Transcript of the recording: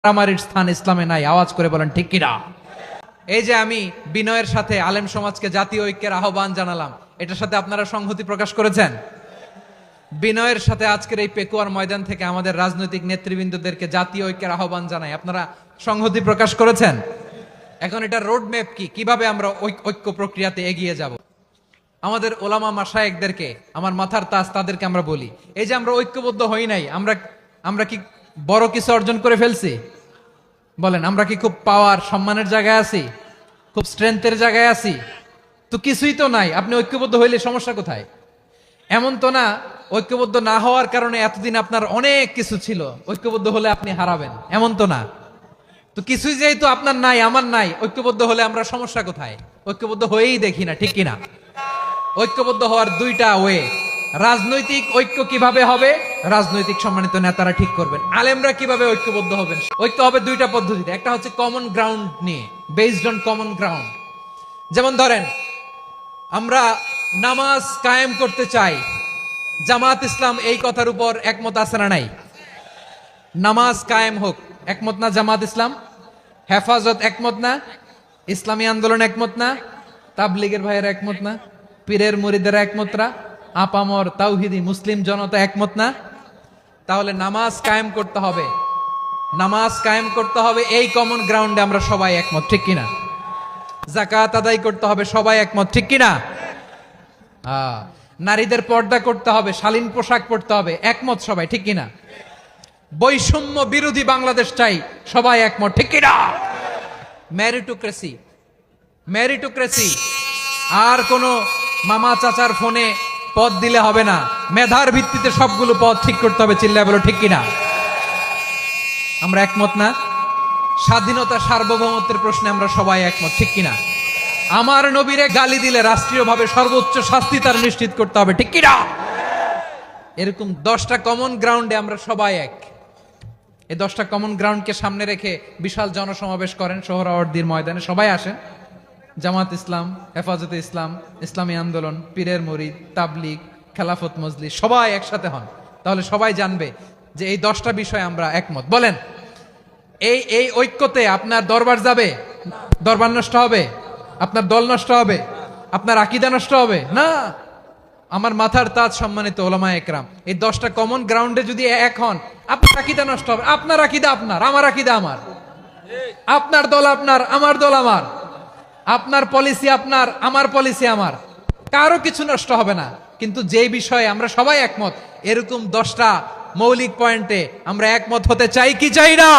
মারামারির স্থান ইসলামে নাই। আওয়াজ করে বলেন ঠিক কিনা? এই যে আমি বিনয়ের সাথে আলেম সমাজকে জাতীয় ঐক্যের আহ্বান জানালাম, এটার সাথে আপনারা সংহতি প্রকাশ করেছেন? বিনয়ের সাথে আজকের এই পেকুয়ার ময়দান থেকে আমাদের রাজনৈতিক নেতৃবৃন্দদেরকে জাতীয় ঐক্যের আহ্বান জানাই, আপনারা সংহতি প্রকাশ করেছেন? এখন এটা রোড ম্যাপ কি, কিভাবে আমরা ঐক্য প্রক্রিয়াতে এগিয়ে যাব? আমাদের ওলামা মাশায়েখদেরকে, আমার মাথার তাজ, তাদেরকে আমরা বলি, এই যে আমরা ঐক্যবদ্ধ হই নাই, আমরা কি বড় কিছু অর্জন করে ফেলছি? বলেন, আমরা কি খুব পাওয়ার সম্মানের জায়গায় আছি? খুব স্ট্রেংথের জায়গায় আছি? তো কিছুই তো নাই। আপনি ঐক্যবদ্ধ হইলে সমস্যা কোথায়? এমন তো না ঐক্যবদ্ধ না হওয়ার কারণে এতদিন আপনার অনেক কিছু ছিল, ঐক্যবদ্ধ হলে আপনি হারাবেন, এমন তো না। তো কিছুই যেহেতু আপনার নাই, আমার নাই, ঐক্যবদ্ধ হলে আমরা সমস্যা কোথায়? ঐক্যবদ্ধ হয়েই দেখি না, ঠিক কিনা? ঐক্যবদ্ধ হওয়ার দুইটা ওয়ে। রাজনৈতিক ঐক্য কিভাবে হবে? রাজনৈতিক সম্মানিত নেতারা ঠিক করবেন। আলেমরা কিভাবে ঐক্যবদ্ধ হবেন? ঐক্য হবে দুইটা পদ্ধতিতে। একটা হচ্ছে কমন গ্রাউন্ড নিয়ে, বেসড অন কমন গ্রাউন্ড। যেমন ধরেন, আমরা নামাজ কায়েম করতে চাই, জামাত ইসলাম এই কথার উপর একমত আছে না নাই? নামাজ কায়েম হোক, একমত না জামাত ইসলাম? হেফাজত একমত না? ইসলামী আন্দোলন একমত না? তাবলীগের ভাইয়েরা একমত না? পীরের মুরিদেরা একমত না? আপামর তাওহিদি মুসলিম জনতা একমত না? তাহলে নামাজ কায়েম করতে হবে, নামাজ কায়েম করতে হবে এই কমন গ্রাউন্ডে আমরা সবাই একমত, ঠিক কিনা? যাকাত আদায় করতে হবে, সবাই একমত, ঠিক কিনা? নারীদের পর্দা করতে হবে, শালীন পোশাক পরতে হবে, একমত সবাই, ঠিক কিনা? বৈষম্য বিরোধী বাংলাদেশ চাই, সবাই একমত, ঠিক কিনা? মেরিটোক্রেসি, মেরিটোক্রেসি, আর কোন মামা চাচার ফোনে পদ দিলে হবে না, মেধার ভিত্তিতে সবগুলো পদ ঠিক করতে হবে, চিল্লায় বলো ঠিক কিনা? আমরা একমত না? স্বাধীনতা সার্বভৌমত্বের প্রশ্নে আমরা সবাই একমত, ঠিক কিনা? আমার নবীরে গালি দিলে রাষ্ট্রীয়ভাবে সর্বোচ্চ শাস্তি তার নিশ্চিত করতে হবে, ঠিক কিনা? এরকম 10টা কমন গ্রাউন্ডে আমরা সবাই এক। এই 10টা কমন গ্রাউন্ডকে সামনে রেখে বিশাল জনসমাবেশ করেন সোহরাওয়ার্দীর ময়দানে, সবাই আসেন। জামাত ইসলাম, হেফাজতে ইসলাম, ইসলামী আন্দোলন, পীরের মুরিদ, তাবলীগ, খেলাফত মজলিস, সবাই একসাথে হন। তাহলে সবাই জানবে যে এই 10টা বিষয়ে আমরা একমত। বলেন, এই ঐক্যতে আপনার দরবার যাবে? দরবার নষ্ট হবে? আপনার দল নষ্ট হবে? আপনার আকীদা নষ্ট হবে না? আমার মাথার তাজ সম্মানিত ওলামা একরাম, এই 10টা কমন গ্রাউন্ডে যদি এক হন, আপনার আকীদা নষ্ট হবে? আপনার আকীদা আপনার, আমার আকীদা আমার, আপনার দল আপনার, আমার দল আমার, আপনার পলিসি আপনার, আমার পলিসি আমার, কারো কিছু নষ্ট হবে না। কিন্তু যে বিষয়ে আমরা সবাই একমত, এরকম 10টা মৌলিক পয়েন্টে আমরা একমত হতে চাই কি চাই না?